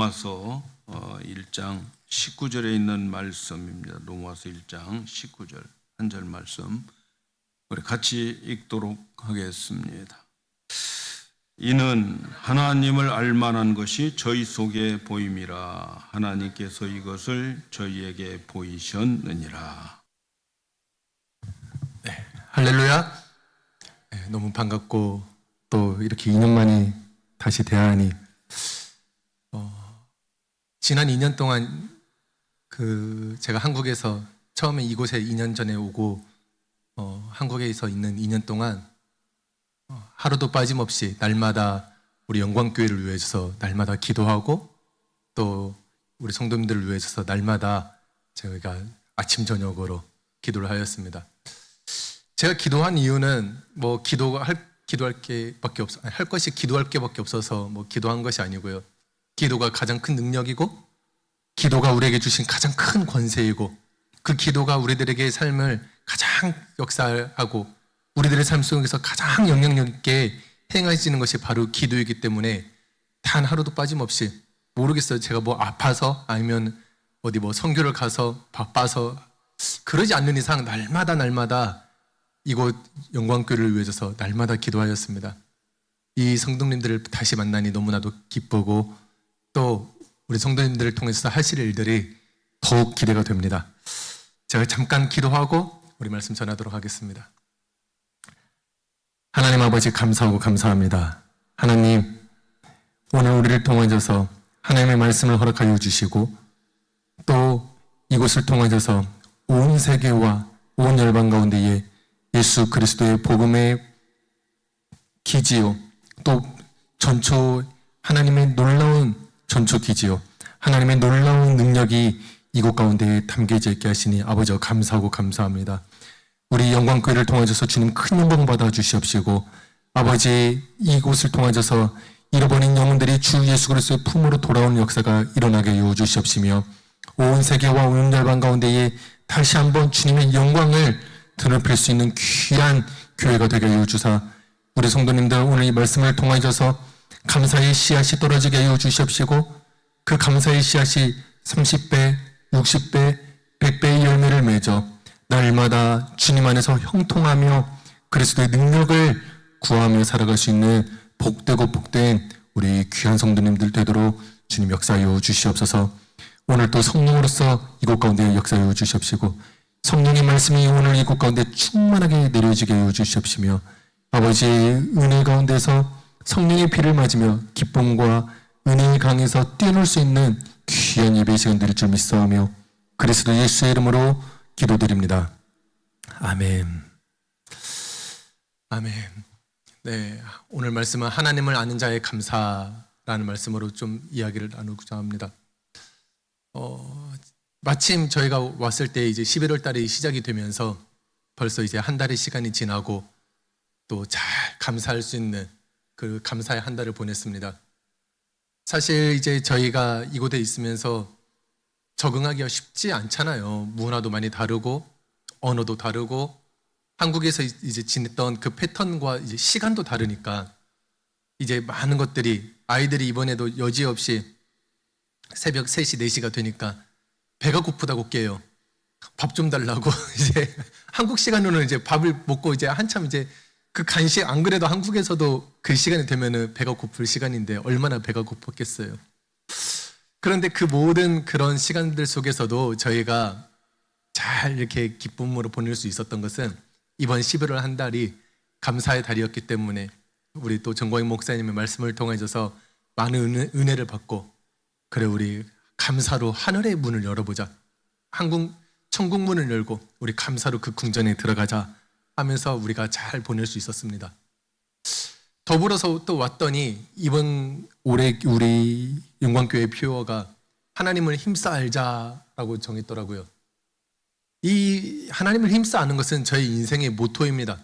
로마서 1장 19절에 있는 말씀입니다. 로마서 1장 19절 한 절 말씀 우리 같이 읽도록 하겠습니다. 이는 하나님을 알만한 것이 저희 속에 보임이라. 하나님께서 이것을 저희에게 보이셨느니라. 네, 할렐루야. 네, 너무 반갑고 또 이렇게 2년 만에 다시 대하니 지난 2년 동안 제가 한국에서 처음에 이곳에 2년 전에 오고 한국에서 있는 2년 동안 하루도 빠짐없이 날마다 우리 영광교회를 위해서 날마다 기도하고 또 우리 성도님들을 위해서 날마다 저희가 아침 저녁으로 기도를 하였습니다. 제가 기도한 이유는 할 것이 기도할 게밖에 없어서 기도한 것이 아니고요. 기도가 가장 큰 능력이고 기도가 우리에게 주신 가장 큰 권세이고 그 기도가 우리들에게 삶을 가장 역사하고 우리들의 삶 속에서 가장 영향력 있게 행해지는 것이 바로 기도이기 때문에 단 하루도 빠짐없이 모르겠어요. 제가 아파서 아니면 어디 선교를 가서 바빠서 그러지 않는 이상 날마다 이곳 영광교회를 위해서 날마다 기도하였습니다. 이 성도님들을 다시 만나니 너무나도 기쁘고 또 우리 성도님들을 통해서 하실 일들이 더욱 기대가 됩니다. 제가 잠깐 기도하고 우리 말씀 전하도록 하겠습니다. 하나님 아버지 감사하고 감사합니다. 하나님 오늘 우리를 통하셔서 하나님의 말씀을 허락하여 주시고 또 이곳을 통하셔서 온 세계와 온 열방 가운데에 예수 그리스도의 복음의 기지요 또 전초 하나님의 놀라운 전초 기지요 하나님의 놀라운 능력이 이곳 가운데에 담겨져 있게 하시니 아버지와 감사하고 감사합니다. 우리 영광교회를 통하셔서 주님 큰 영광 받아 주시옵시고 아버지 이곳을 통하셔서 잃어버린 영혼들이 주 예수 그리스도의 품으로 돌아오는 역사가 일어나게 하여 주시옵시며 온 세계와 온 열방 가운데에 다시 한번 주님의 영광을 드높일 수 있는 귀한 교회가 되게 하여 주사 우리 성도님들 오늘 이 말씀을 통하셔서 감사의 씨앗이 떨어지게 하여 주시옵시고 그 감사의 씨앗이 30배, 60배, 100배의 열매를 맺어 날마다 주님 안에서 형통하며 그리스도의 능력을 구하며 살아갈 수 있는 복되고 복된 우리 귀한 성도님들 되도록 주님 역사하여 주시옵소서. 오늘 또 성령으로서 이곳 가운데 역사하여 주시옵시고 성령의 말씀이 오늘 이곳 가운데 충만하게 내려지게 하여 주시옵시며 아버지의 은혜 가운데서 성령의 피를 맞으며 기쁨과 은혜의 강에서 뛰어놀 수 있는 귀한 예배 시간 드릴 줄 믿사오며 그리스도 예수의 이름으로 기도드립니다. 아멘. 아멘. 네, 오늘 말씀은 하나님을 아는 자의 감사라는 말씀으로 좀 이야기를 나누고자 합니다. 마침 저희가 왔을 때 이제 11월 달이 시작이 되면서 벌써 이제 한 달의 시간이 지나고 또 잘 감사할 수 있는 그 감사의 한 달을 보냈습니다. 사실 이제 저희가 이곳에 있으면서 적응하기가 쉽지 않잖아요. 문화도 많이 다르고 언어도 다르고 한국에서 이제 지냈던 그 패턴과 이제 시간도 다르니까 이제 많은 것들이 아이들이 이번에도 여지없이 새벽 3시, 4시가 되니까 배가 고프다고 깨요. 밥 좀 달라고 이제 한국 시간으로는 이제 밥을 먹고 이제 한참 이제 그 간식 안 그래도 한국에서도 그 시간이 되면은 배가 고플 시간인데 얼마나 배가 고팠겠어요. 그런데 그 모든 그런 시간들 속에서도 저희가 잘 이렇게 기쁨으로 보낼 수 있었던 것은 이번 11월 한 달이 감사의 달이었기 때문에 우리 또 정광희 목사님의 말씀을 통해서 많은 은혜를 받고 그래 우리 감사로 하늘의 문을 열어보자. 천국 문을 열고 우리 감사로 그 궁전에 들어가자 하면서 우리가 잘 보낼 수 있었습니다. 더불어서 또 왔더니 이번 올해 우리 영광교회 표어가 하나님을 힘써 알자라고 정했더라고요. 이 하나님을 힘써 아는 것은 저희 인생의 모토입니다.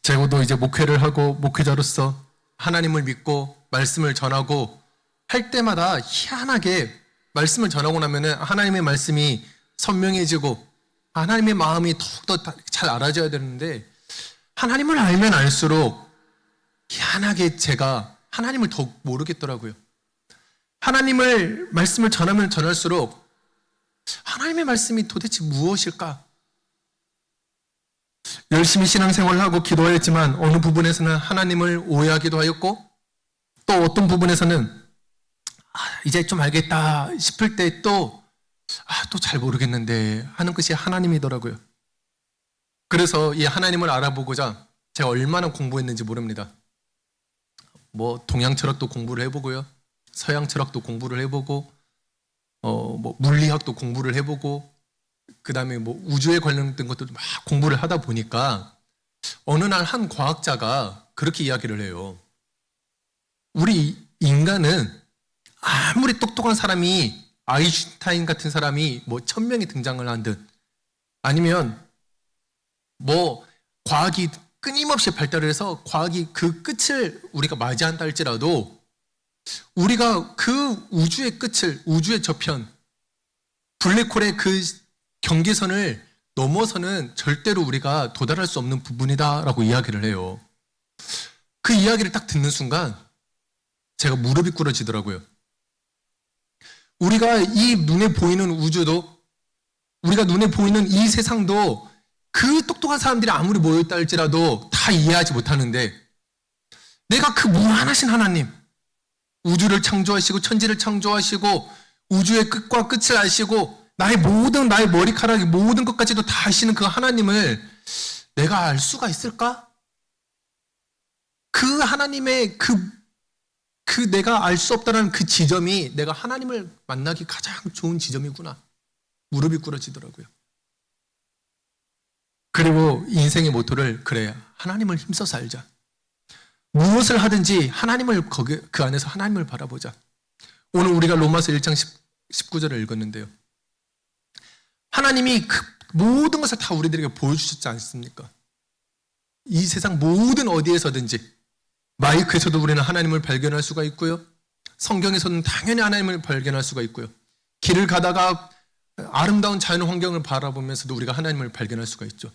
제가도 이제 목회를 하고 목회자로서 하나님을 믿고 말씀을 전하고 할 때마다 희한하게 말씀을 전하고 나면은 하나님의 말씀이 선명해지고 하나님의 마음이 더욱더 잘 알아져야 되는데 하나님을 알면 알수록 희한하게 제가 하나님을 더욱 모르겠더라고요. 하나님을 말씀을 전하면 전할수록 하나님의 말씀이 도대체 무엇일까? 열심히 신앙생활을 하고 기도하였지만 어느 부분에서는 하나님을 오해하기도 하였고 또 어떤 부분에서는 이제 좀 알겠다 싶을 때 또 잘 모르겠는데 하는 것이 하나님이더라고요. 그래서 이 하나님을 알아보고자 제가 얼마나 공부했는지 모릅니다. 뭐 동양 철학도 공부를 해보고요, 서양 철학도 공부를 해보고, 뭐 물리학도 공부를 해보고, 그 다음에 뭐 우주에 관련된 것도 막 공부를 하다 보니까 어느 날 한 과학자가 그렇게 이야기를 해요. 우리 인간은 아무리 똑똑한 사람이, 아인슈타인 같은 사람이 뭐 1000명이 등장을 한 듯, 아니면 뭐 과학이 끊임없이 발달을 해서 과학이 그 끝을 우리가 맞이한다 할지라도 우리가 그 우주의 끝을, 우주의 저편, 블랙홀의 그 경계선을 넘어서는 절대로 우리가 도달할 수 없는 부분이다라고 이야기를 해요. 그 이야기를 딱 듣는 순간 제가 무릎이 꿇어지더라고요. 우리가 이 눈에 보이는 우주도, 우리가 눈에 보이는 이 세상도 그 똑똑한 사람들이 아무리 모여있다 할지라도 다 이해하지 못하는데, 내가 그 무한하신 하나님, 우주를 창조하시고 천지를 창조하시고 우주의 끝과 끝을 아시고 나의 머리카락의 모든 것까지도 다 아시는 그 하나님을 내가 알 수가 있을까? 그 하나님의 그 내가 알 수 없다는 그 지점이 내가 하나님을 만나기 가장 좋은 지점이구나. 무릎이 꿇어지더라고요. 그리고 인생의 모토를, 그래, 하나님을 힘써서 알자. 무엇을 하든지 하나님을 그 안에서 하나님을 바라보자. 오늘 우리가 로마서 1장 19절을 읽었는데요. 하나님이 그 모든 것을 다 우리들에게 보여주셨지 않습니까? 이 세상 모든 어디에서든지, 마이크에서도 우리는 하나님을 발견할 수가 있고요, 성경에서는 당연히 하나님을 발견할 수가 있고요, 길을 가다가 아름다운 자연 환경을 바라보면서도 우리가 하나님을 발견할 수가 있죠.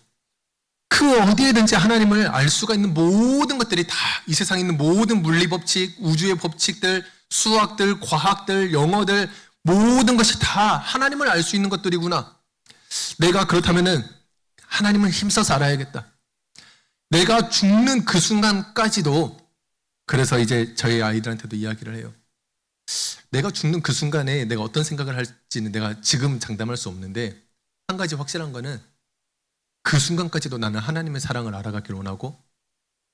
그 어디에든지 하나님을 알 수가 있는 모든 것들이 다 이 세상에 있는 모든 물리 법칙, 우주의 법칙들, 수학들, 과학들, 영어들, 모든 것이 다 하나님을 알 수 있는 것들이구나. 내가 그렇다면은 하나님을 힘써서 알아야겠다. 내가 죽는 그 순간까지도, 그래서 이제 저희 아이들한테도 이야기를 해요. 내가 죽는 그 순간에 내가 어떤 생각을 할지는 내가 지금 장담할 수 없는데, 한 가지 확실한 거는 그 순간까지도 나는 하나님의 사랑을 알아가길 원하고,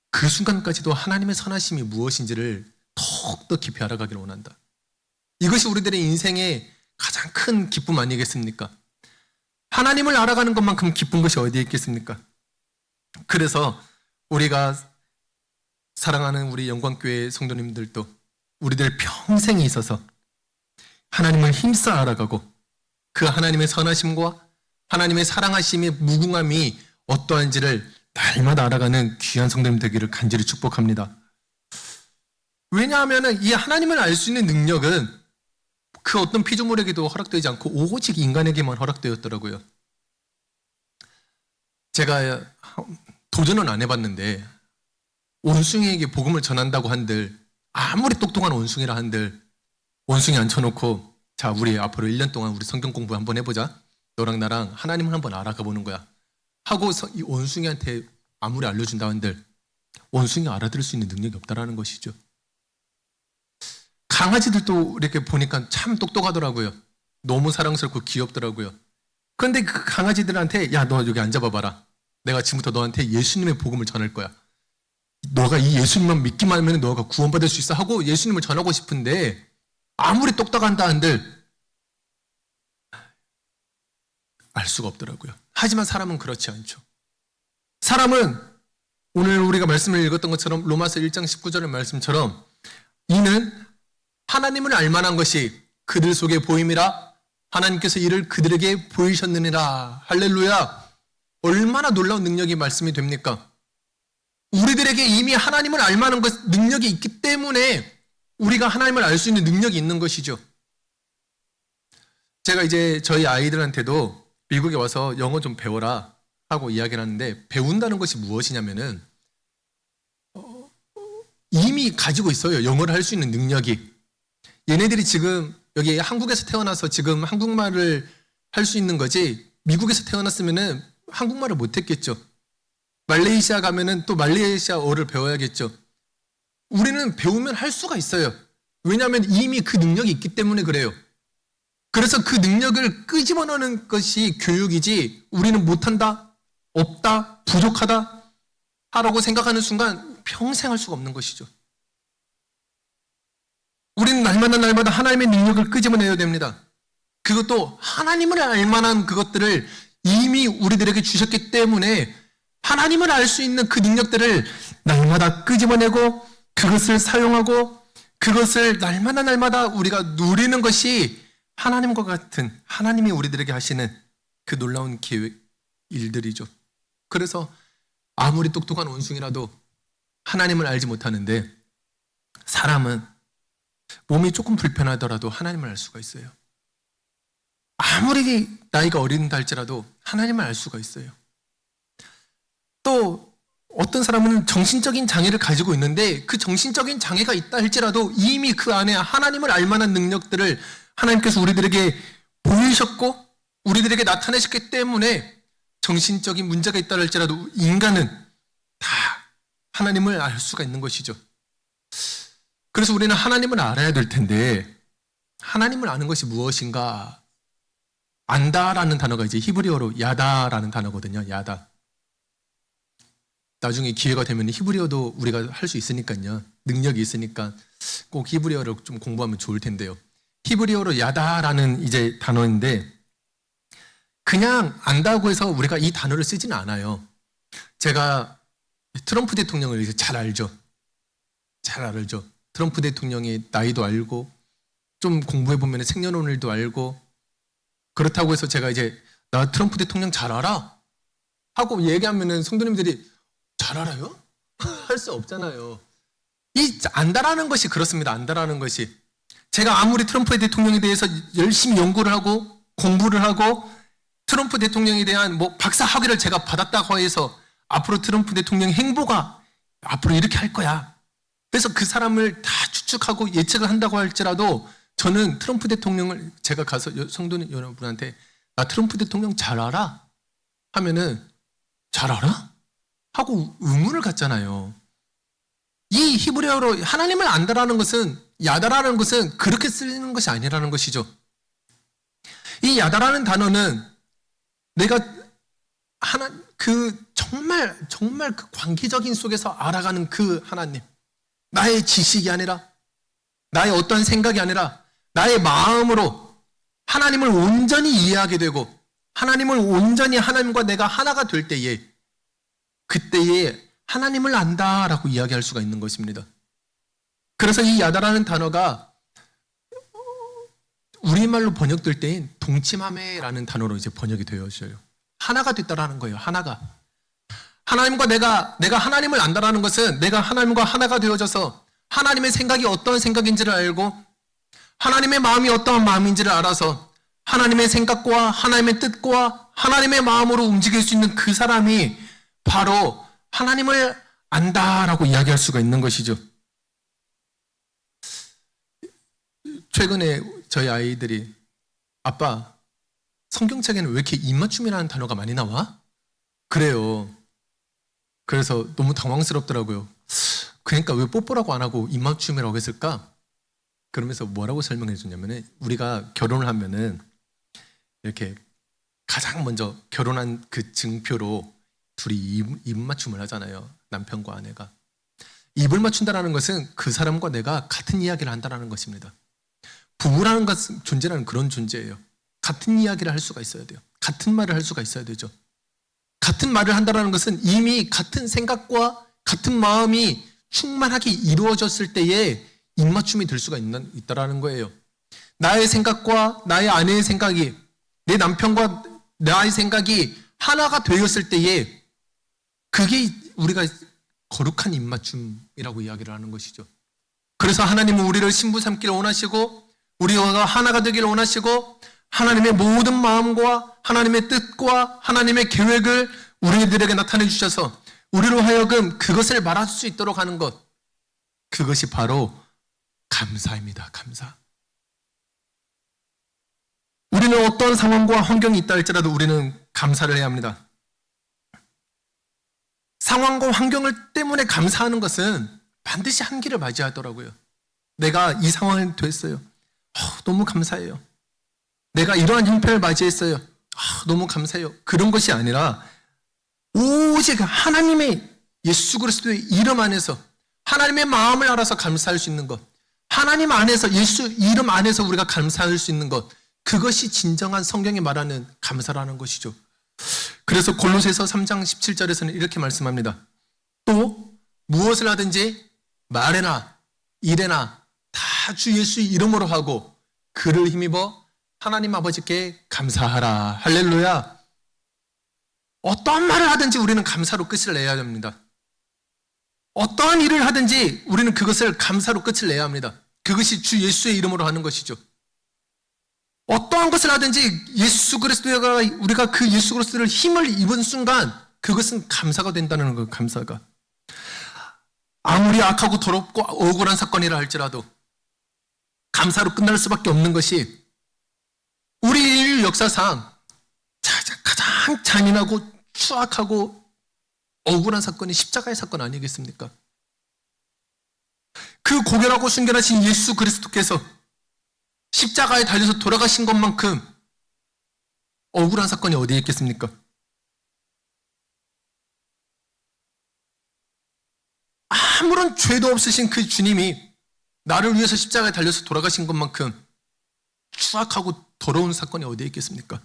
그 순간까지도 하나님의 선하심이 무엇인지를 더욱더 깊이 알아가길 원한다. 이것이 우리들의 인생의 가장 큰 기쁨 아니겠습니까? 하나님을 알아가는 것만큼 기쁜 것이 어디에 있겠습니까? 그래서 우리가 사랑하는 우리 영광교회 성도님들도 우리들 평생에 있어서 하나님을 힘써 알아가고 그 하나님의 선하심과 하나님의 사랑하심의 무궁함이 어떠한지를 날마다 알아가는 귀한 성도님 되기를 간절히 축복합니다. 왜냐하면 이 하나님을 알 수 있는 능력은 그 어떤 피조물에게도 허락되지 않고 오직 인간에게만 허락되었더라고요. 제가 도전은 안 해봤는데 원숭이에게 복음을 전한다고 한들, 아무리 똑똑한 원숭이라 한들 원숭이 앉혀놓고, 자, 우리 앞으로 1년 동안 우리 성경 공부 한번 해보자, 너랑 나랑 하나님을 한번 알아가 보는 거야 하고 이 원숭이한테 아무리 알려준다 한들 원숭이가 알아들을 수 있는 능력이 없다라는 것이죠. 강아지들도 이렇게 보니까 참 똑똑하더라고요. 너무 사랑스럽고 귀엽더라고요. 그런데 그 강아지들한테, 야, 너 여기 앉아봐봐라, 내가 지금부터 너한테 예수님의 복음을 전할 거야, 너가 이 예수님만 믿기만 하면 너가 구원받을 수 있어 하고 예수님을 전하고 싶은데 아무리 똑똑한다 한들 알 수가 없더라고요. 하지만 사람은 그렇지 않죠. 사람은 오늘 우리가 말씀을 읽었던 것처럼 로마서 1장 19절의 말씀처럼 이는 하나님을 알만한 것이 그들 속에 보임이라 하나님께서 이를 그들에게 보이셨느니라. 할렐루야. 얼마나 놀라운 능력이 말씀이 됩니까? 우리들에게 이미 하나님을 알만한 것, 능력이 있기 때문에 우리가 하나님을 알 수 있는 능력이 있는 것이죠. 제가 이제 저희 아이들한테도 미국에 와서 영어 좀 배워라 하고 이야기를 하는데, 배운다는 것이 무엇이냐면은 이미 가지고 있어요. 영어를 할 수 있는 능력이. 얘네들이 지금 여기 한국에서 태어나서 지금 한국말을 할 수 있는 거지, 미국에서 태어났으면은 한국말을 못했겠죠. 말레이시아 가면은 또 말레이시아어를 배워야겠죠. 우리는 배우면 할 수가 있어요. 왜냐하면 이미 그 능력이 있기 때문에 그래요. 그래서 그 능력을 끄집어내는 것이 교육이지, 우리는 못한다, 없다, 부족하다 하라고 생각하는 순간 평생 할 수가 없는 것이죠. 우리는 날마다 하나님의 능력을 끄집어내야 됩니다. 그것도 하나님을 알 만한 그것들을 이미 우리들에게 주셨기 때문에 하나님을 알 수 있는 그 능력들을 날마다 끄집어내고 그것을 사용하고 그것을 날마다 우리가 누리는 것이 하나님과 같은, 하나님이 우리들에게 하시는 그 놀라운 계획, 일들이죠. 그래서 아무리 똑똑한 원숭이라도 하나님을 알지 못하는데, 사람은 몸이 조금 불편하더라도 하나님을 알 수가 있어요. 아무리 나이가 어린다 할지라도 하나님을 알 수가 있어요. 또 어떤 사람은 정신적인 장애를 가지고 있는데 그 정신적인 장애가 있다 할지라도 이미 그 안에 하나님을 알 만한 능력들을 하나님께서 우리들에게 보이셨고 우리들에게 나타내셨기 때문에 정신적인 문제가 있다 할지라도 인간은 다 하나님을 알 수가 있는 것이죠. 그래서 우리는 하나님을 알아야 될 텐데, 하나님을 아는 것이 무엇인가? 안다라는 단어가 이제 히브리어로 야다라는 단어거든요. 야다. 나중에 기회가 되면 히브리어도 우리가 할 수 있으니까요. 능력이 있으니까 꼭 히브리어를 좀 공부하면 좋을 텐데요. 히브리어로 야다라는 이제 단어인데, 그냥 안다고 해서 우리가 이 단어를 쓰지는 않아요. 제가 트럼프 대통령을 이제 잘 알죠. 잘 알죠. 트럼프 대통령의 나이도 알고 좀 공부해보면 생년월일도 알고, 그렇다고 해서 제가 이제 나 트럼프 대통령 잘 알아 하고 얘기하면은 성도님들이 잘 알아요? 할 수 없잖아요. 이 안다라는 것이 그렇습니다. 안다라는 것이, 제가 아무리 트럼프 대통령에 대해서 열심히 연구를 하고 공부를 하고 트럼프 대통령에 대한 뭐 박사 학위를 제가 받았다고 해서 앞으로 트럼프 대통령 행보가 앞으로 이렇게 할 거야, 그래서 그 사람을 다 추측하고 예측을 한다고 할지라도 저는 트럼프 대통령을, 제가 가서 성도 여러분한테 나 트럼프 대통령 잘 알아? 하면은 잘 알아? 하고 의문을 갖잖아요. 이 히브리어로 하나님을 안다라는 것은, 야다라는 것은 그렇게 쓰이는 것이 아니라는 것이죠. 이 야다라는 단어는 내가 정말 그 관계적인 속에서 알아가는 그 하나님, 나의 지식이 아니라, 나의 어떤 생각이 아니라 나의 마음으로 하나님을 온전히 이해하게 되고 하나님을 온전히 하나님과 내가 하나가 될 때에, 그때에 하나님을 안다라고 이야기할 수가 있는 것입니다. 그래서 이 야다라는 단어가 우리말로 번역될 때엔 동침하매라는 단어로 이제 번역이 되어져요. 하나가 됐다라는 거예요. 하나가. 하나님과 내가 하나님을 안다라는 것은 내가 하나님과 하나가 되어져서 하나님의 생각이 어떤 생각인지를 알고 하나님의 마음이 어떠한 마음인지를 알아서 하나님의 생각과 하나님의 뜻과 하나님의 마음으로 움직일 수 있는 그 사람이 바로 하나님을 안다라고 이야기할 수가 있는 것이죠. 최근에 저희 아이들이 아빠, 성경책에는 왜 이렇게 입맞춤이라는 단어가 많이 나와? 그래요. 그래서 너무 당황스럽더라고요. 그러니까 왜 뽀뽀라고 안 하고 입맞춤이라고 했을까? 그러면서 뭐라고 설명해 줬냐면은, 우리가 결혼을 하면은 이렇게 가장 먼저 결혼한 그 증표로 둘이 입맞춤을 하잖아요. 남편과 아내가. 입을 맞춘다라는 것은 그 사람과 내가 같은 이야기를 한다는 것입니다. 부부라는 것은 존재라는 그런 존재예요. 같은 이야기를 할 수가 있어야 돼요. 같은 말을 할 수가 있어야 되죠. 같은 말을 한다는 것은 이미 같은 생각과 같은 마음이 충만하게 이루어졌을 때에 입맞춤이 될 수가 있다라는 거예요. 나의 생각과 나의 아내의 생각이, 내 남편과 나의 생각이 하나가 되었을 때에 그게 우리가 거룩한 입맞춤이라고 이야기를 하는 것이죠. 그래서 하나님은 우리를 신부 삼기를 원하시고 우리가 하나가 되기를 원하시고 하나님의 모든 마음과 하나님의 뜻과 하나님의 계획을 우리들에게 나타내 주셔서 우리로 하여금 그것을 말할 수 있도록 하는 것, 그것이 바로 감사입니다. 감사. 우리는 어떤 상황과 환경이 있다 할지라도 우리는 감사를 해야 합니다. 상황과 환경을 때문에 감사하는 것은 반드시 한계를 맞이하더라고요. 내가 이 상황을 됐어요. 너무 감사해요. 내가 이러한 형편을 맞이했어요. 너무 감사해요. 그런 것이 아니라 오직 하나님의 예수 그리스도의 이름 안에서 하나님의 마음을 알아서 감사할 수 있는 것, 하나님 안에서 예수 이름 안에서 우리가 감사할 수 있는 것, 그것이 진정한 성경이 말하는 감사라는 것이죠. 그래서 골로새서 3장 17절에서는 이렇게 말씀합니다. 또 무엇을 하든지 말에나 일에나 다 주 예수 이름으로 하고 그를 힘입어 하나님 아버지께 감사하라. 할렐루야. 어떠한 말을 하든지 우리는 감사로 끝을 내야 됩니다. 어떠한 일을 하든지 우리는 그것을 감사로 끝을 내야 합니다. 그것이 주 예수의 이름으로 하는 것이죠. 어떠한 것을 하든지 예수 그리스도가 우리가 그 예수 그리스도를 힘을 입은 순간 그것은 감사가 된다는 거예요. 감사가. 아무리 악하고 더럽고 억울한 사건이라 할지라도 감사로 끝날 수밖에 없는 것이 우리 인류 역사상 가장 잔인하고 추악하고 억울한 사건이 십자가의 사건 아니겠습니까? 그 고결하고 순결하신 예수 그리스도께서 십자가에 달려서 돌아가신 것만큼 억울한 사건이 어디에 있겠습니까? 아무런 죄도 없으신 그 주님이 나를 위해서 십자가에 달려서 돌아가신 것만큼 추악하고 더러운 사건이 어디에 있겠습니까?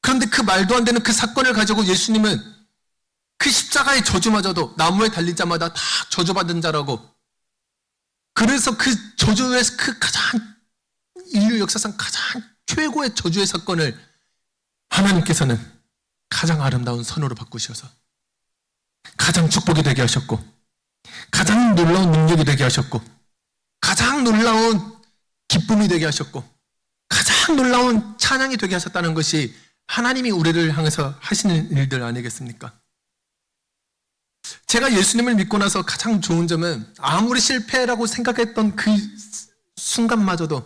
그런데 그 말도 안 되는 그 사건을 가지고 예수님은 그 십자가의 저주마저도 나무에 달린 자마다 다 저주받은 자라고, 그래서 그 저주의 그 가장 인류 역사상 가장 최고의 저주의 사건을 하나님께서는 가장 아름다운 선으로 바꾸셔서 가장 축복이 되게 하셨고, 가장 놀라운 능력이 되게 하셨고, 가장 놀라운 기쁨이 되게 하셨고, 가장 놀라운 찬양이 되게 하셨다는 것이 하나님이 우리를 향해서 하시는 일들 아니겠습니까? 제가 예수님을 믿고 나서 가장 좋은 점은 아무리 실패라고 생각했던 그 순간마저도,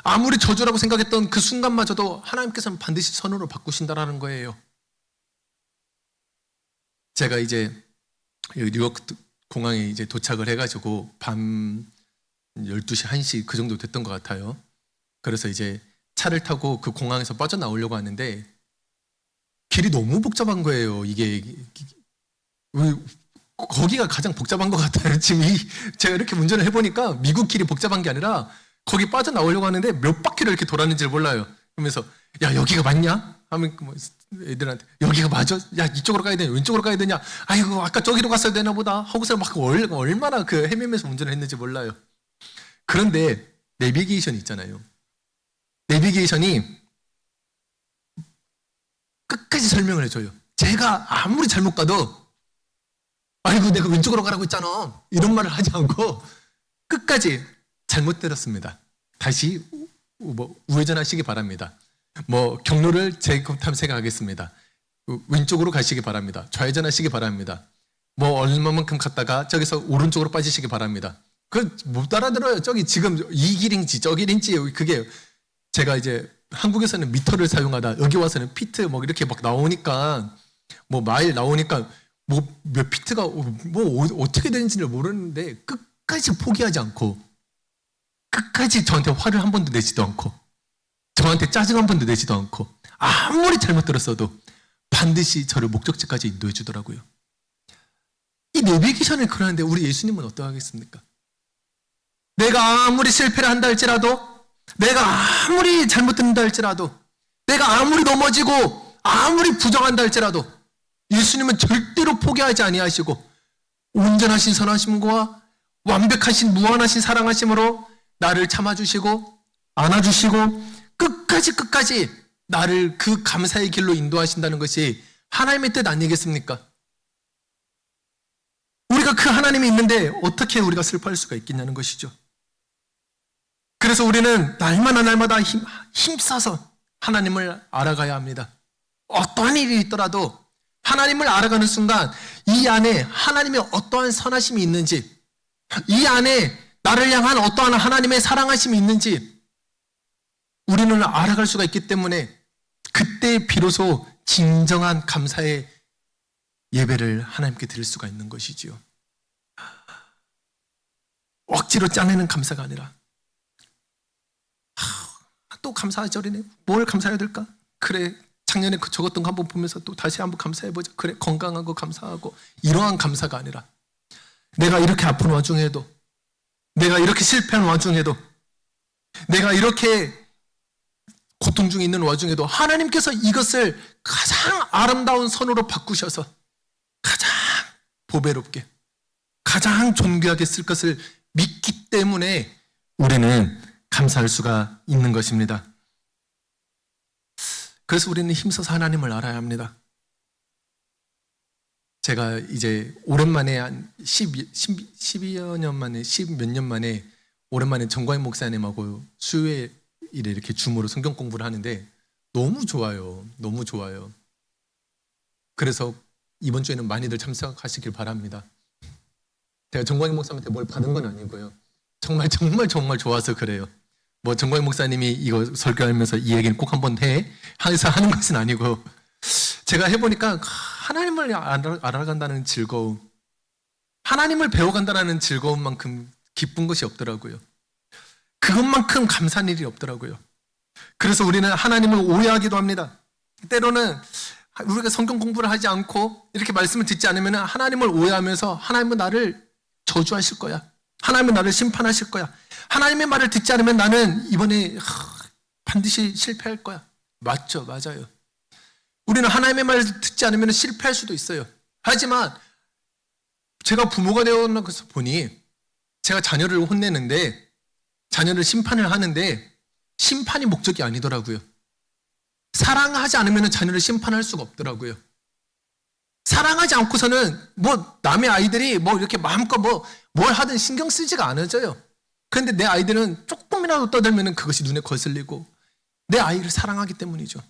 아무리 저주라고 생각했던 그 순간마저도 하나님께서는 반드시 선으로 바꾸신다라는 거예요. 제가 이제 뉴욕 공항에 이제 도착을 해가지고 밤 12시, 1시 그 정도 됐던 것 같아요. 그래서 이제 차를 타고 그 공항에서 빠져나오려고 하는데 길이 너무 복잡한 거예요. 이게 거기가 가장 복잡한 것 같아요. 지금 제가 이렇게 운전을 해보니까 미국 길이 복잡한 게 아니라 거기 빠져나오려고 하는데 몇 바퀴를 이렇게 돌았는지를 몰라요. 그러면서 야 여기가 맞냐? 하면 뭐 애들한테 여기가 맞아? 야 이쪽으로 가야 되냐? 왼쪽으로 가야 되냐? 아이고 아까 저기로 갔어야 되나 보다 하고서 막 얼마나 그 헤매면서 운전을 했는지 몰라요. 그런데 내비게이션이 있잖아요. 내비게이션이 끝까지 설명을 해줘요. 제가 아무리 잘못 가도 아이고 내가 왼쪽으로 가라고 했잖아 이런 말을 하지 않고 끝까지 잘못 들었습니다. 다시 우회전하시기 바랍니다. 경로를 재탐색하겠습니다. 왼쪽으로 가시기 바랍니다. 좌회전하시기 바랍니다. 얼마만큼 갔다가 저기서 오른쪽으로 빠지시기 바랍니다. 못 알아들어요. 저기 지금 이 길인지 저 길인지 그게 제가 이제 한국에서는 미터를 사용하다 여기 와서는 피트 이렇게 막 나오니까 마일 나오니까 몇 피트가 어떻게 되는지를 모르는데 끝까지 포기하지 않고 끝까지 저한테 화를 한 번도 내지도 않고 저한테 짜증 한 번도 내지도 않고 아무리 잘못 들었어도 반드시 저를 목적지까지 인도해 주더라고요. 이 내비게이션을 그러는데 우리 예수님은 어떠하겠습니까? 내가 아무리 실패를 한다 할지라도, 내가 아무리 잘못 듣는다 할지라도, 내가 아무리 넘어지고 아무리 부정한다 할지라도 예수님은 절대로 포기하지 아니하시고 온전하신 선하심과 완벽하신 무한하신 사랑하심으로 나를 참아주시고 안아주시고 끝까지 나를 그 감사의 길로 인도하신다는 것이 하나님의 뜻 아니겠습니까? 우리가 그 하나님이 있는데 어떻게 우리가 슬퍼할 수가 있겠냐는 것이죠. 그래서 우리는 날마다 힘써서 하나님을 알아가야 합니다. 어떠한 일이 있더라도 하나님을 알아가는 순간 이 안에 하나님의 어떠한 선하심이 있는지, 이 안에 나를 향한 어떠한 하나님의 사랑하심이 있는지, 우리는 알아갈 수가 있기 때문에 그때 비로소 진정한 감사의 예배를 하나님께 드릴 수가 있는 것이지요. 억지로 짜내는 감사가 아니라 또 감사절이네. 뭘 감사해야 될까? 그래, 작년에 적었던 거 한번 보면서 또 다시 한번 감사해보자. 그래, 건강하고 감사하고. 이러한 감사가 아니라 내가 이렇게 아픈 와중에도, 내가 이렇게 실패한 와중에도, 내가 이렇게 고통 중에 있는 와중에도 하나님께서 이것을 가장 아름다운 선으로 바꾸셔서 가장 보배롭게, 가장 존귀하게 쓸 것을 믿기 때문에 우리는 감사할 수가 있는 것입니다. 그래서 우리는 힘써서 하나님을 알아야 합니다. 제가 이제 오랜만에 한 12여 년 만에, 10몇 년 만에 오랜만에 정광희 목사님하고 수요일에 이렇게 줌으로 성경 공부를 하는데 너무 좋아요. 너무 좋아요. 그래서 이번 주에는 많이들 참석하시길 바랍니다. 제가 정광희 목사님한테 뭘 받은 건 아니고요. 정말 좋아서 그래요. 뭐 정광희 목사님이 이거 설교하면서 이 얘기는 꼭 한번 해서 하는 것은 아니고, 제가 해보니까 하나님을 알아간다는 즐거움, 하나님을 배워간다는 즐거움만큼 기쁜 것이 없더라고요. 그것만큼 감사한 일이 없더라고요. 그래서 우리는 하나님을 오해하기도 합니다. 때로는 우리가 성경 공부를 하지 않고 이렇게 말씀을 듣지 않으면 하나님을 오해하면서 하나님은 나를 저주하실 거야, 하나님은 나를 심판하실 거야, 하나님의 말을 듣지 않으면 나는 이번에 반드시 실패할 거야. 맞죠? 맞아요. 우리는 하나님의 말을 듣지 않으면 실패할 수도 있어요. 하지만 제가 부모가 되어서 보니 제가 자녀를 혼내는데, 자녀를 심판을 하는데 심판이 목적이 아니더라고요. 사랑하지 않으면 자녀를 심판할 수가 없더라고요. 사랑하지 않고서는 뭐 남의 아이들이 뭐 이렇게 마음껏 뭘 하든 신경 쓰지가 않아져요. 그런데 내 아이들은 조금이라도 떠들면 그것이 눈에 거슬리고, 내 아이를 사랑하기 때문이죠.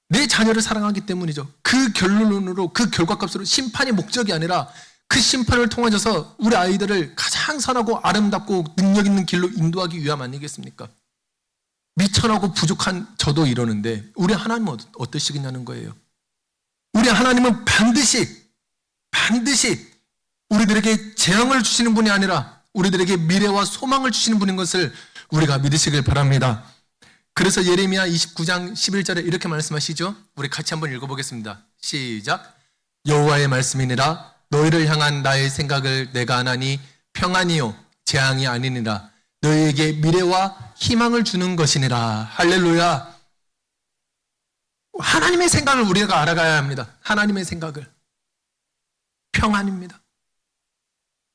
내 자녀를 사랑하기 때문이죠. 그 결론으로, 그 결과값으로 심판이 목적이 아니라 그 심판을 통하여서 우리 아이들을 가장 선하고 아름답고 능력 있는 길로 인도하기 위함 아니겠습니까? 미천하고 부족한 저도 이러는데 우리 하나님은 어떠시겠냐는 거예요. 우리 하나님은 반드시 우리들에게 재앙을 주시는 분이 아니라 우리들에게 미래와 소망을 주시는 분인 것을 우리가 믿으시길 바랍니다. 그래서 예레미야 29장 11절에 이렇게 말씀하시죠. 우리 같이 한번 읽어보겠습니다. 시작. 여호와의 말씀이니라. 너희를 향한 나의 생각을 내가 아나니 평안이요 재앙이 아니니라. 너희에게 미래와 희망을 주는 것이니라. 할렐루야. 하나님의 생각을 우리가 알아가야 합니다. 하나님의 생각을. 평안입니다.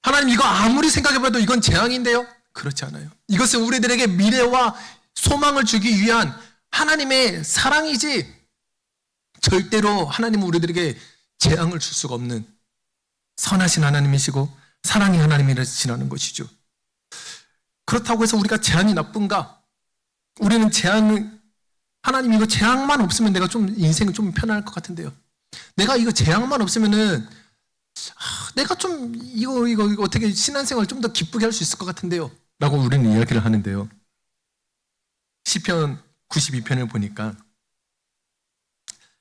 하나님, 이거 아무리 생각해봐도 이건 재앙인데요? 그렇지 않아요. 이것은 우리들에게 미래와 소망을 주기 위한 하나님의 사랑이지, 절대로 하나님은 우리들에게 재앙을 줄 수가 없는 선하신 하나님이시고 사랑의 하나님이시라는 것이죠. 그렇다고 해서 우리가 재앙이 나쁜가? 우리는 하나님 이거 재앙만 없으면 내가 좀 인생은 좀 편할 것 같은데요. 내가 이거 재앙만 없으면은 내가 좀 이거 어떻게 신앙생활 좀 더 기쁘게 할 수 있을 것 같은데요. 라고 우리는 이야기를 하는데요. 시편 92편을 보니까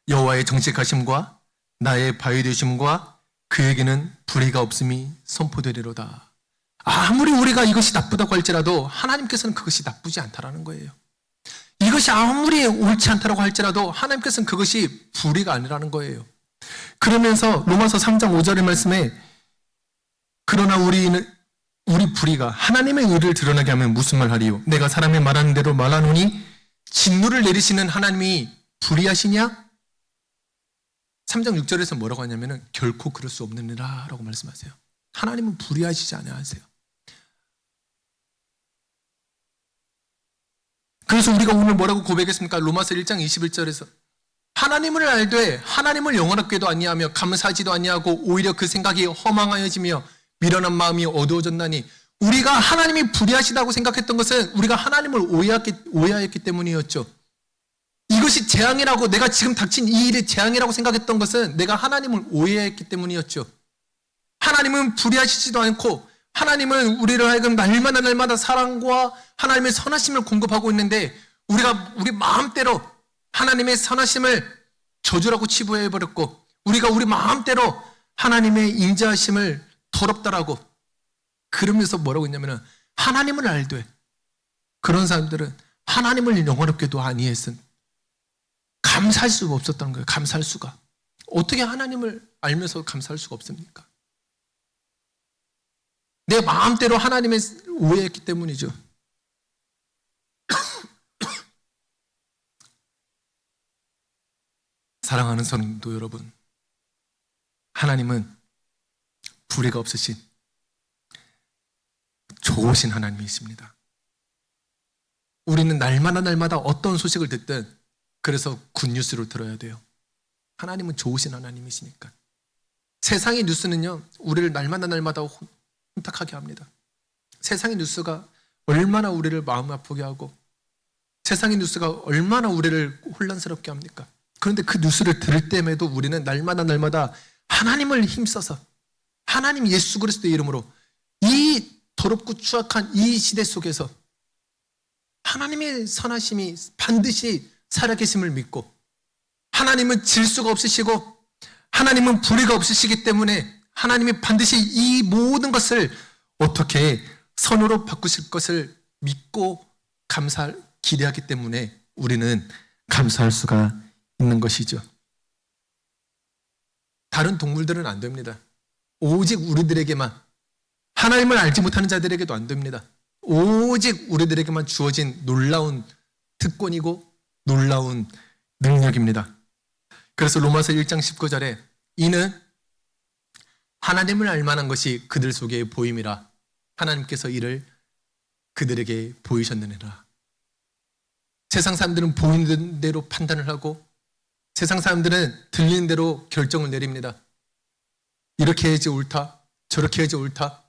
여호와의 정직하심과 나의 바위 되심과 그에게는 불의가 없음이 선포되리로다. 아무리 우리가 이것이 나쁘다고 할지라도 하나님께서는 그것이 나쁘지 않다라는 거예요. 이것이 아무리 옳지 않다라고 할지라도 하나님께서는 그것이 불의가 아니라는 거예요. 그러면서 로마서 3장 5절의 말씀에 그러나 우리 불의가 하나님의 의를 드러나게 하면 무슨 말 하리요? 내가 사람의 말하는 대로 말하노니 진노를 내리시는 하나님이 불의하시냐? 3장 6절에서 뭐라고 하냐면은 결코 그럴 수 없느니라 라고 말씀하세요. 하나님은 불의하시지 않으세요. 그래서 우리가 오늘 뭐라고 고백했습니까? 로마서 1장 21절에서 하나님을 알되 하나님을 영원하게도 아니하며 감사하지도 아니하고 오히려 그 생각이 허망하여지며 미련한 마음이 어두워졌나니, 우리가 하나님이 불의하시다고 생각했던 것은 우리가 하나님을 오해하였기 때문이었죠. 이것이 재앙이라고, 내가 지금 닥친 이 일이 재앙이라고 생각했던 것은 내가 하나님을 오해했기 때문이었죠. 하나님은 불의하시지도 않고 하나님은 우리를 하여금 날마다 사랑과 하나님의 선하심을 공급하고 있는데 우리가 우리 마음대로 하나님의 선하심을 저주라고 치부해버렸고, 우리가 우리 마음대로 하나님의 인자하심을 더럽다라고, 그러면서 뭐라고 했냐면은 하나님을 알되 그런 사람들은 하나님을 영원롭게도 아니했은 감사할 수가 없었다는 거예요. 감사할 수가. 어떻게 하나님을 알면서 감사할 수가 없습니까? 내 마음대로 하나님을 오해했기 때문이죠. 사랑하는 성도 여러분, 하나님은 불의가 없으신 좋으신 하나님이십니다. 우리는 날마다 어떤 소식을 듣든 그래서 굿뉴스로 들어야 돼요. 하나님은 좋으신 하나님이시니까. 세상의 뉴스는요, 우리를 날마다 혼탁하게 합니다. 세상의 뉴스가 얼마나 우리를 마음 아프게 하고, 세상의 뉴스가 얼마나 우리를 혼란스럽게 합니까? 그런데 그 뉴스를 들을 때에도 우리는 날마다 하나님을 힘써서, 하나님 예수 그리스도의 이름으로 이 더럽고 추악한 이 시대 속에서 하나님의 선하심이 반드시 살아계심을 믿고, 하나님은 질수가 없으시고 하나님은 불의가 없으시기 때문에 하나님이 반드시 이 모든 것을 어떻게 선으로 바꾸실 것을 믿고 기대하기 때문에 우리는 감사할 수가 있는 것이죠. 다른 동물들은 안 됩니다. 오직 우리들에게만, 하나님을 알지 못하는 자들에게도 안 됩니다. 오직 우리들에게만 주어진 놀라운 특권이고 놀라운 능력입니다. 그래서 로마서 1장 19절에 이는 하나님을 알만한 것이 그들 속에 보임이라 하나님께서 이를 그들에게 보이셨느니라. 세상 사람들은 보이는 대로 판단을 하고, 세상 사람들은 들리는 대로 결정을 내립니다. 이렇게 해야지 옳다, 저렇게 해야지 옳다,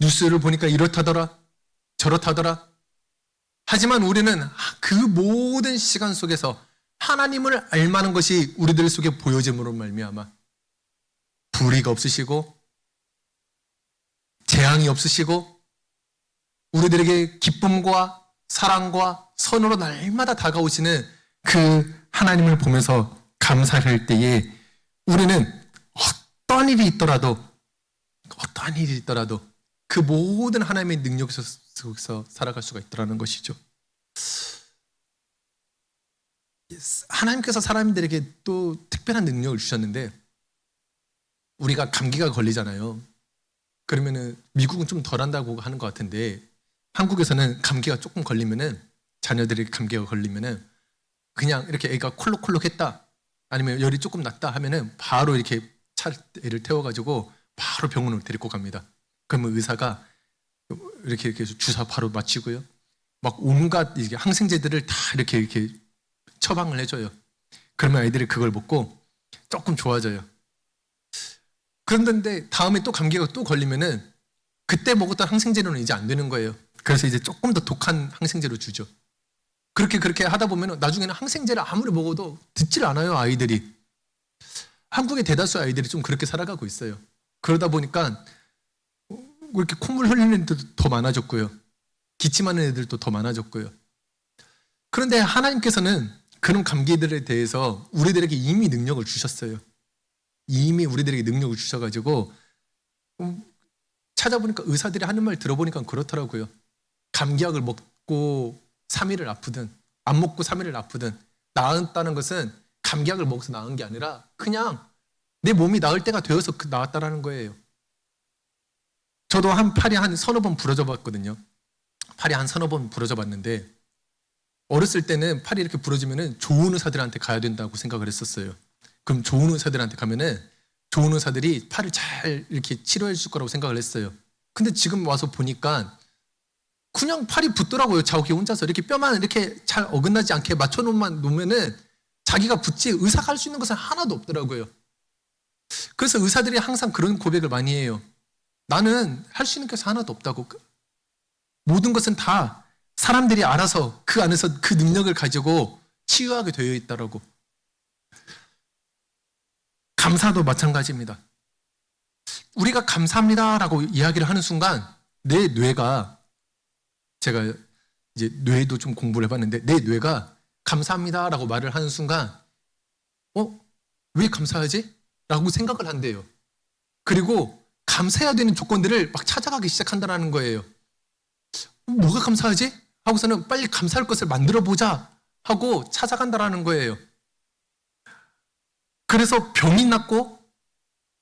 뉴스를 보니까 이렇다더라 저렇다더라. 하지만 우리는 그 모든 시간 속에서 하나님을 알만한 것이 우리들 속에 보여짐으로 말미암아 불의가 없으시고 재앙이 없으시고 우리들에게 기쁨과 사랑과 선으로 날마다 다가오시는 그 하나님을 보면서 감사할 때에 우리는 어떠한 일이 있더라도 그 모든 하나님의 능력 속에서 살아갈 수가 있더라는 것이죠. 하나님께서 사람들에게 또 특별한 능력을 주셨는데, 우리가 감기가 걸리잖아요. 그러면은 미국은 좀 덜한다고 하는 것 같은데, 한국에서는 감기가 조금 걸리면은, 자녀들이 감기가 걸리면은 그냥 이렇게 애가 콜록콜록했다, 아니면 열이 조금 났다 하면은 바로 이렇게 애를 태워가지고 바로 병원으로 데리고 갑니다. 그러면 의사가 이렇게 주사 바로 맞히고요, 막 온갖 이게 항생제들을 다 이렇게 처방을 해줘요. 그러면 아이들이 그걸 먹고 조금 좋아져요. 그런데 다음에 또 감기가 또 걸리면은 그때 먹었던 항생제로는 이제 안 되는 거예요. 그래서 이제 조금 더 독한 항생제로 주죠. 그렇게 하다 보면 나중에는 항생제를 아무리 먹어도 듣질 않아요, 아이들이. 한국의 대다수 아이들이 좀 그렇게 살아가고 있어요. 그러다 보니까 이렇게 콧물 흘리는 애들도 더 많아졌고요, 기침하는 애들도 더 많아졌고요. 그런데 하나님께서는 그런 감기들에 대해서 우리들에게 이미 능력을 주셨어요. 이미 우리들에게 능력을 주셔가지고 찾아보니까 의사들이 하는 말 들어보니까 그렇더라고요. 감기약을 먹고 3일을 아프든 안 먹고 3일을 아프든 나았다는 것은 감기약을 먹어서 나은 게 아니라 그냥 내 몸이 나을 때가 되어서 나았다라는 거예요. 저도 팔이 한 서너 번 부러져 봤거든요. 팔이 한 서너 번 부러져 봤는데, 어렸을 때는 팔이 이렇게 부러지면은 좋은 의사들한테 가야 된다고 생각을 했었어요. 그럼 좋은 의사들한테 가면은 좋은 의사들이 팔을 잘 이렇게 치료해 줄 거라고 생각을 했어요. 근데 지금 와서 보니까 그냥 팔이 붓더라고요. 자기 혼자서 이렇게 뼈만 이렇게 잘 어긋나지 않게 놓으면은 자기가 붓지 의사가 할 수 있는 것은 하나도 없더라고요. 그래서 의사들이 항상 그런 고백을 많이 해요. 나는 할 수 있는 것이 하나도 없다고. 모든 것은 다 사람들이 알아서 그 안에서 그 능력을 가지고 치유하게 되어 있다라고. 감사도 마찬가지입니다. 우리가 감사합니다라고 이야기를 하는 순간 내 뇌가, 제가 이제 뇌도 좀 공부를 해봤는데 내 뇌가 감사합니다라고 말을 하는 순간 왜 감사하지? 라고 생각을 한대요. 그리고 감사해야 되는 조건들을 막 찾아가기 시작한다는 거예요. 뭐가 감사하지? 하고서는 빨리 감사할 것을 만들어 보자 하고 찾아간다라는 거예요. 그래서 병이 낫고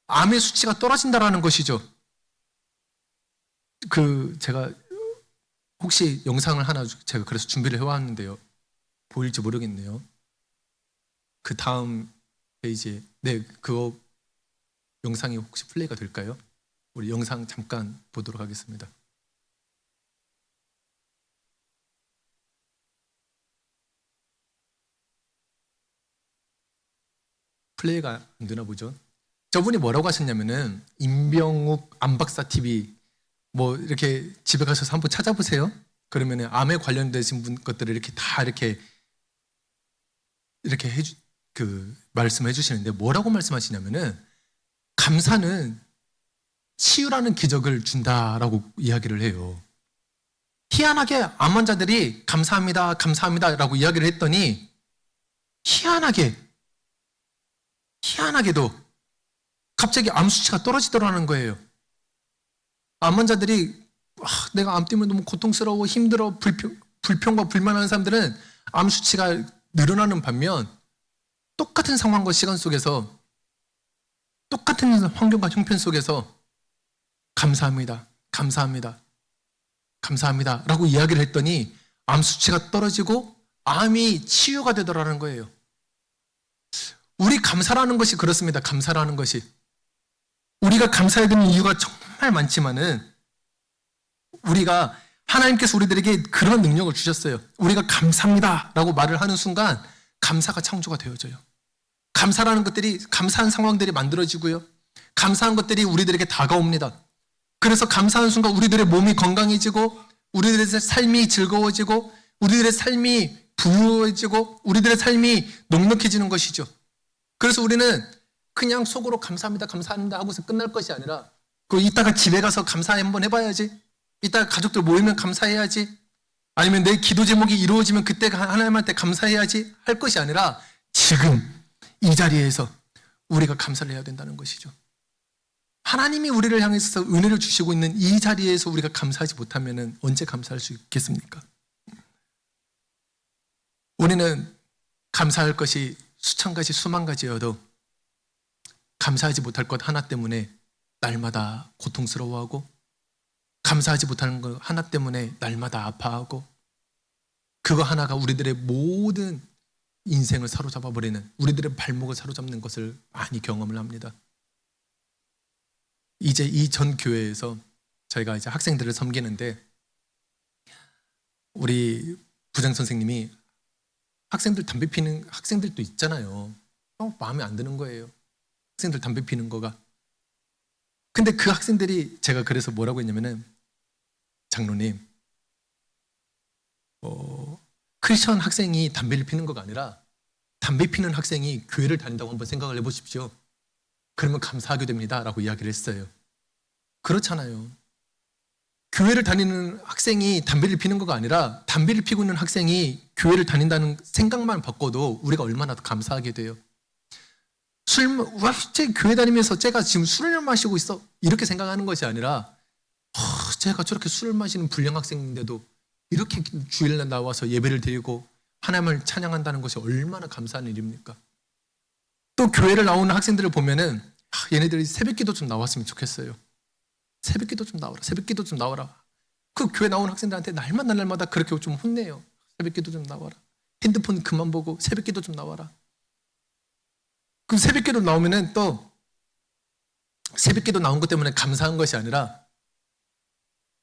암의 수치가 떨어진다라는 것이죠. 제가 혹시 영상을 하나 제가 그래서 준비를 해왔는데요. 보일지 모르겠네요. 그 다음 페이지에 그거 영상이 혹시 플레이가 될까요? 우리 영상 잠깐 보도록 하겠습니다. 플레이가 안 되나 보죠. 저분이 뭐라고 하셨냐면은 임병욱 안박사 TV 뭐 이렇게 집에 가셔서 한번 찾아보세요. 그러면은 암에 관련되신 것들을 이렇게 다 이렇게 말씀해 주시는데 뭐라고 말씀하시냐면은 감사는 치유라는 기적을 준다라고 이야기를 해요. 희한하게 암 환자들이 감사합니다, 감사합니다라고 이야기를 했더니 희한하게도 갑자기 암 수치가 떨어지더라는 거예요. 암 환자들이 내가 암 때문에 너무 고통스러워, 힘들어, 불평과 불만하는 사람들은 암 수치가 늘어나는 반면 똑같은 상황과 시간 속에서 똑같은 환경과 형편 속에서 감사합니다, 감사합니다, 감사합니다 라고 이야기를 했더니 암 수치가 떨어지고 암이 치유가 되더라는 거예요. 우리 감사라는 것이 그렇습니다. 감사라는 것이 우리가 감사해야 되는 이유가 정말 많지만은 우리가 하나님께서 우리들에게 그런 능력을 주셨어요. 우리가 감사합니다 라고 말을 하는 순간 감사가 창조가 되어져요. 감사라는 것들이, 감사한 상황들이 만들어지고요. 감사한 것들이 우리들에게 다가옵니다. 그래서 감사한 순간 우리들의 몸이 건강해지고 우리들의 삶이 즐거워지고 우리들의 삶이 부유해지고 우리들의 삶이 넉넉해지는 것이죠. 그래서 우리는 그냥 속으로 감사합니다, 감사합니다 하고서 끝날 것이 아니라 이따가 집에 가서 감사 한번 해봐야지. 이따가 가족들 모이면 감사해야지. 아니면 내 기도 제목이 이루어지면 그때 하나님한테 감사해야지 할 것이 아니라 지금 이 자리에서 우리가 감사를 해야 된다는 것이죠. 하나님이 우리를 향해서 은혜를 주시고 있는 이 자리에서 우리가 감사하지 못하면 언제 감사할 수 있겠습니까? 우리는 감사할 것이 수천 가지 수만 가지여도 감사하지 못할 것 하나 때문에 날마다 고통스러워하고 감사하지 못하는 것 하나 때문에 날마다 아파하고 그거 하나가 우리들의 모든 인생을 사로잡아 버리는, 우리들의 발목을 사로잡는 것을 많이 경험을 합니다. 이제 이 전 교회에서 저희가 이제 학생들을 섬기는데 우리 부장 선생님이 학생들 담배 피는 학생들도 있잖아요. 마음에 안 드는 거예요. 학생들 담배 피는 거가. 근데 그 학생들이 제가 그래서 뭐라고 했냐면은 장로님, 크리스천 학생이 담배를 피는 거가 아니라 담배 피는 학생이 교회를 다닌다고 한번 생각을 해보십시오. 그러면 감사하게 됩니다 라고 이야기를 했어요. 그렇잖아요. 교회를 다니는 학생이 담배를 피는 거가 아니라 담배를 피고 있는 학생이 교회를 다닌다는 생각만 바꿔도 우리가 얼마나 더 감사하게 돼요. 쟤 교회 다니면서 쟤가 지금 술을 마시고 있어 이렇게 생각하는 것이 아니라 쟤가 저렇게 술을 마시는 불량 학생인데도 이렇게 주일날 나와서 예배를 드리고 하나님을 찬양한다는 것이 얼마나 감사한 일입니까? 또 교회를 나오는 학생들을 보면은 얘네들이 새벽기도 좀 나왔으면 좋겠어요. 새벽기도 좀 나와라, 새벽기도 좀 나와라. 그 교회 나오는 학생들한테 날마다 그렇게 좀 혼내요. 새벽기도 좀 나와라. 핸드폰 그만 보고 새벽기도 좀 나와라. 그 새벽기도 나오면은 또 새벽기도 나온 것 때문에 감사한 것이 아니라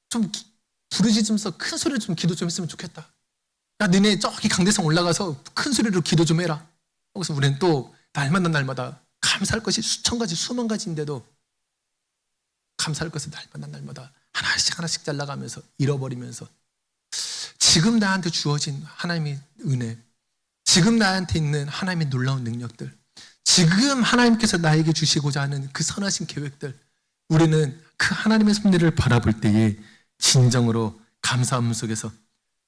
좀 부르짖으면서 큰 소리로 좀 기도 좀 했으면 좋겠다. 야, 너네 저기 강대상 올라가서 큰 소리로 기도 좀 해라. 그래서 우리는 또 날마다 감사할 것이 수천 가지, 수만 가지인데도 감사할 것을 날마다 하나씩 잘라가면서 잃어버리면서 지금 나한테 주어진 하나님의 은혜, 지금 나한테 있는 하나님의 놀라운 능력들, 지금 하나님께서 나에게 주시고자 하는 그 선하신 계획들, 우리는 그 하나님의 섭리를 바라볼 때에 진정으로 감사함 속에서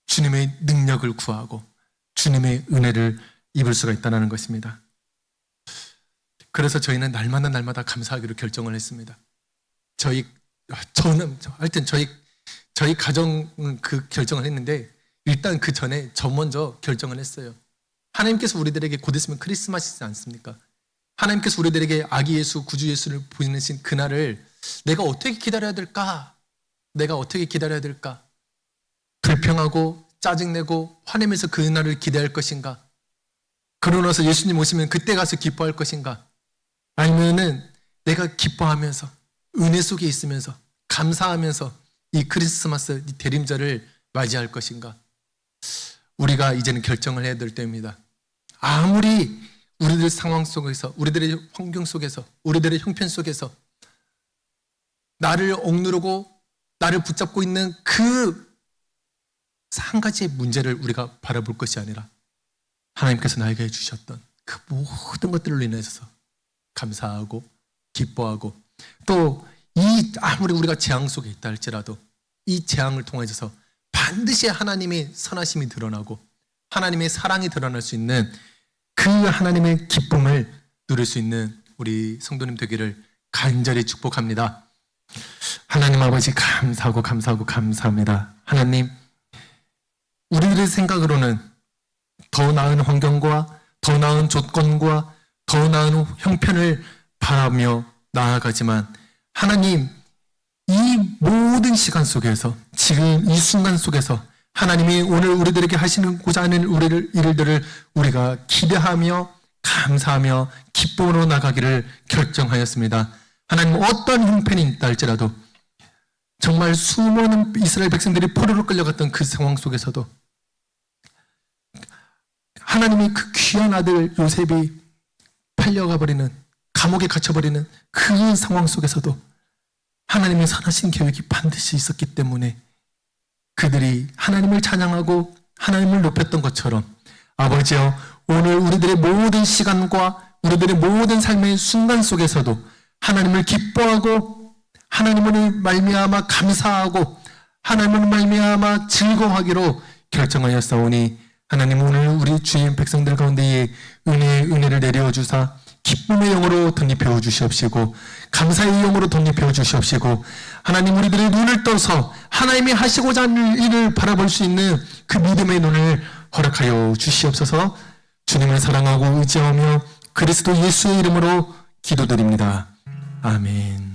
주님의 능력을 구하고 주님의 은혜를 입을 수가 있다는 것입니다. 그래서 저희는 날마다 감사하기로 결정을 했습니다. 하여튼 저희 가정은 그 결정을 했는데, 일단 그 전에 저 먼저 결정을 했어요. 하나님께서 우리들에게 곧 있으면 크리스마스이지 않습니까? 하나님께서 우리들에게 아기 예수, 구주 예수를 보내신 그날을 내가 어떻게 기다려야 될까? 불평하고 짜증내고 화내면서 그날을 기대할 것인가? 그러고 나서 예수님 오시면 그때 가서 기뻐할 것인가? 아니면은 내가 기뻐하면서 은혜 속에 있으면서 감사하면서 이 크리스마스 이 대림절을 맞이할 것인가? 우리가 이제는 결정을 해야 될 때입니다. 아무리 우리들 상황 속에서, 우리들의 환경 속에서, 우리들의 형편 속에서 나를 억누르고 나를 붙잡고 있는 그 한 가지의 문제를 우리가 바라볼 것이 아니라 하나님께서 나에게 주셨던 그 모든 것들로 인해서 감사하고 기뻐하고, 또 아무리 우리가 재앙 속에 있다 할지라도 이 재앙을 통해서 반드시 하나님의 선하심이 드러나고 하나님의 사랑이 드러날 수 있는 그 하나님의 기쁨을 누릴 수 있는 우리 성도님 되기를 간절히 축복합니다. 하나님 아버지, 감사합니다. 하나님, 우리들의 생각으로는 더 나은 환경과 더 나은 조건과 더 나은 형편을 바라며 나아가지만, 하나님, 이 모든 시간 속에서, 지금 이 순간 속에서 하나님이 오늘 우리들에게 하시고자 하는 일들을 우리가 기대하며 감사하며 기쁨으로 나가기를 결정하였습니다. 하나님, 어떤 형편이 있다 할지라도 정말 수많은 이스라엘 백성들이 포로로 끌려갔던 그 상황 속에서도 하나님이 그 귀한 아들 요셉이 팔려가 버리는, 감옥에 갇혀버리는 그 상황 속에서도 하나님의 선하신 계획이 반드시 있었기 때문에 그들이 하나님을 찬양하고 하나님을 높였던 것처럼, 아버지여, 오늘 우리들의 모든 시간과 우리들의 모든 삶의 순간 속에서도 하나님을 기뻐하고 하나님을 말미암아 감사하고 하나님을 말미암아 즐거워하기로 결정하였사오니, 하나님, 오늘 우리 주인 백성들 가운데에 은혜를 내려 주사 기쁨의 영으로 덧입혀 주시옵시고 감사의 영으로 덧입혀 주시옵시고, 하나님, 우리들의 눈을 떠서 하나님이 하시고자 하는 일을 바라볼 수 있는 그 믿음의 눈을 허락하여 주시옵소서. 주님을 사랑하고 의지하며 그리스도 예수의 이름으로 기도드립니다. 아멘.